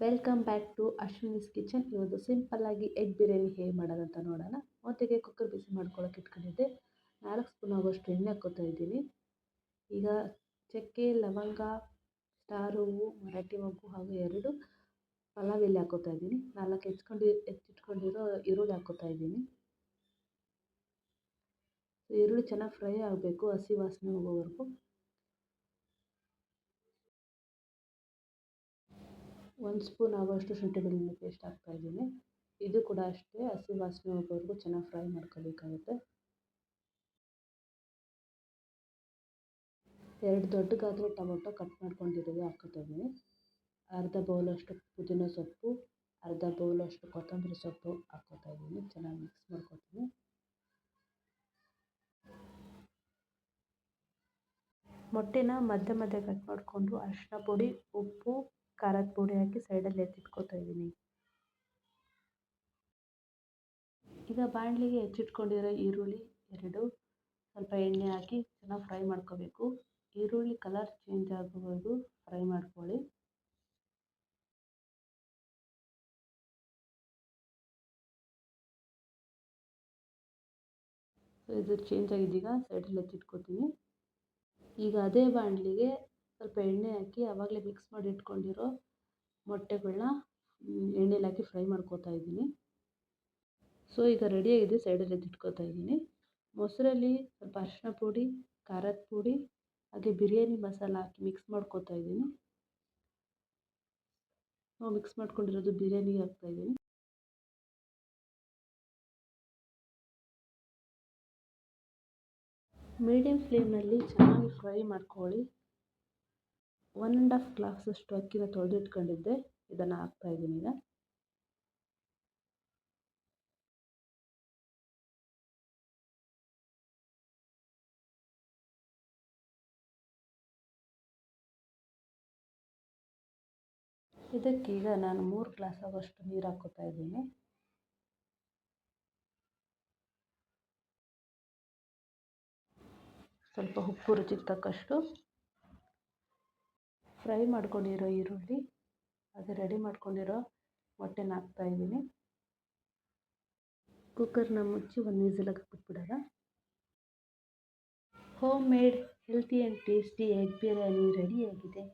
Welcome back to Ashwini's kitchen. ಇವತ್ತು simple ಆಗಿ egg biryani ಹೇಗೆ ಮಾಡೋದಂತ ನೋಡೋಣ. ಮೊದಲಿಗೆ ಕುಕ್ಕರ್ ಬಿಸಿ ಮಾಡ್ಕೊಳ್ಳೋಕೆ ಇಟ್ಕೊಂಡಿದ್ದೆ. 4 ಸ್ಪೂನ್ ಆಗೋಷ್ಟು ಎಣ್ಣೆ ಹಾಕ್ಕೋತಾ ಇದ್ದೀನಿ. ಈಗ ಚಕ್ಕೆ, ಲವಂಗ, ಸ್ಟಾರ್ ಹೂವು, ಮರಾಠಿ ಮೊಗ್ಗು ಹಾಗೂ 2 ಪಲಾವ್ ಎಲೆ ಹಾಕ್ಕೋತಾ ಇದ್ದೀನಿ. 4 ಹೆಚ್ಚಿಟ್ಕೊಂಡಿರೋ ಈರುಳ್ಳಿ ಹಾಕ್ಕೋತಾ ಇದ್ದೀನಿ. ಈರುಳ್ಳಿ ಚೆನ್ನಾಗಿ ಫ್ರೈ ಆಗಬೇಕು, ಹಸಿ ವಾಸನೆ ಹೋಗೋವರೆಗೂ. 1 ಸ್ಪೂನ್ ಆಗೋಷ್ಟು ಶುಂಠಿ ಬೆಳ್ಳುಳ್ಳಿ ಪೇಸ್ಟ್ ಹಾಕ್ತಾ ಇದ್ದೀನಿ. ಇದು ಕೂಡ ಅಷ್ಟೇ, ಹಸಿ ವಾಸನೆ ಹೋಗೋವರೆಗೂ ಚೆನ್ನಾಗಿ ಫ್ರೈ ಮಾಡ್ಕೋಬೇಕಾಗುತ್ತೆ. 2 ದೊಡ್ಡ ಗಾತ್ರ ಟೊಮೊಟೊ ಕಟ್ ಮಾಡ್ಕೊಂಡಿರೋದು ಹಾಕ್ಕೋತಾ ಇದ್ದೀನಿ. ಅರ್ಧ ಬೌಲಷ್ಟು ಪುದೀನ ಸೊಪ್ಪು, ಅರ್ಧ ಬೌಲಷ್ಟು ಕೊತ್ತಂಬರಿ ಸೊಪ್ಪು ಹಾಕ್ಕೋತಾ ಇದ್ದೀನಿ. ಚೆನ್ನಾಗಿ ಮಿಕ್ಸ್ ಮಾಡ್ಕೊತೀನಿ. ಮೊಟ್ಟೆನ ಮಧ್ಯೆ ಕಟ್ ಮಾಡಿಕೊಂಡು ಅರಿಶಿನ ಪುಡಿ, ಉಪ್ಪು, ಖಾರದ ಪುಡಿ ಹಾಕಿ ಸೈಡಲ್ಲಿ ಎತ್ತಿಟ್ಕೊತಾ ಇದ್ದೀನಿ. ಈಗ ಬಾಣಲಿಗೆ ಹೆಚ್ಚಿಟ್ಕೊಂಡಿರೋ ಈರುಳ್ಳಿ 2 ಸ್ವಲ್ಪ ಎಣ್ಣೆ ಹಾಕಿ ಚೆನ್ನಾಗಿ ಫ್ರೈ ಮಾಡ್ಕೋಬೇಕು. ಈರುಳ್ಳಿ ಕಲರ್ ಚೇಂಜ್ ಆಗೋವರೆಗೂ ಫ್ರೈ ಮಾಡ್ಕೊಳ್ಳಿ. ಇದು ಚೇಂಜ್ ಆಗಿದ್ದೀಗ ಸೈಡಲ್ಲಿ ಎತ್ತಿಟ್ಕೋತೀನಿ. ಈಗ ಅದೇ ಬಾಣಲಿಗೆ ಸ್ವಲ್ಪ ಎಣ್ಣೆ ಹಾಕಿ ಆವಾಗಲೇ ಮಿಕ್ಸ್ ಮಾಡಿ ಇಟ್ಕೊಂಡಿರೋ ಮೊಟ್ಟೆಗಳನ್ನ ಎಣ್ಣೆಲಿ ಹಾಕಿ ಫ್ರೈ ಮಾಡ್ಕೋತಾ ಇದ್ದೀನಿ. ಸೊ ಈಗ ರೆಡಿಯಾಗಿದೆ, ಸೈಡಲ್ಲಿ ಎತ್ತಿಟ್ಕೋತಾ ಇದ್ದೀನಿ. ಮೊಸರಲ್ಲಿ ಸ್ವಲ್ಪ ಅರಿಶಿನ ಪುಡಿ, ಖಾರದ ಪುಡಿ ಹಾಗೆ ಬಿರಿಯಾನಿ ಮಸಾಲ ಹಾಕಿ ಮಿಕ್ಸ್ ಮಾಡ್ಕೋತಾ ಇದ್ದೀನಿ. ಮಿಕ್ಸ್ ಮಾಡ್ಕೊಂಡಿರೋದು ಬಿರಿಯಾನಿಗೆ ಹಾಕ್ತಾ ಇದ್ದೀನಿ. ಮೀಡಿಯಂ ಫ್ಲೇಮ್ನಲ್ಲಿ ಚೆನ್ನಾಗಿ ಫ್ರೈ ಮಾಡ್ಕೊಳ್ಳಿ. 1.5 ಗ್ಲಾಸಷ್ಟು ಅಕ್ಕಿನ ತೊಳೆದಿಟ್ಕೊಂಡಿದ್ದೆ, ಇದನ್ನು ಹಾಕ್ತಾ ಇದ್ದೀನಿ. ಈಗ ಇದಕ್ಕೀಗ ನಾನು 3 ಗ್ಲಾಸ್ ಆಗೋಷ್ಟು ನೀರು ಹಾಕ್ಕೋತಾ ಇದ್ದೀನಿ. ಸ್ವಲ್ಪ ಉಪ್ಪು ರುಚಿಗೆ ತಕ್ಕಷ್ಟು. ಫ್ರೈ ಮಾಡ್ಕೊಂಡಿರೋ ಈರುಳ್ಳಿ ಹಾಗೆ ರೆಡಿ ಮಾಡ್ಕೊಂಡಿರೋ ಮೊಟ್ಟೆನ ಹಾಕ್ತಾ ಇದ್ದೀನಿ. ಕುಕ್ಕರ್ನ ಮುಚ್ಚಿ 1 ವಿಸಿಲಾಗಿ ಬಿಟ್ಬಿಡೋಣ. Homemade healthy and tasty egg biryani ರೆಡಿಯಾಗಿದೆ.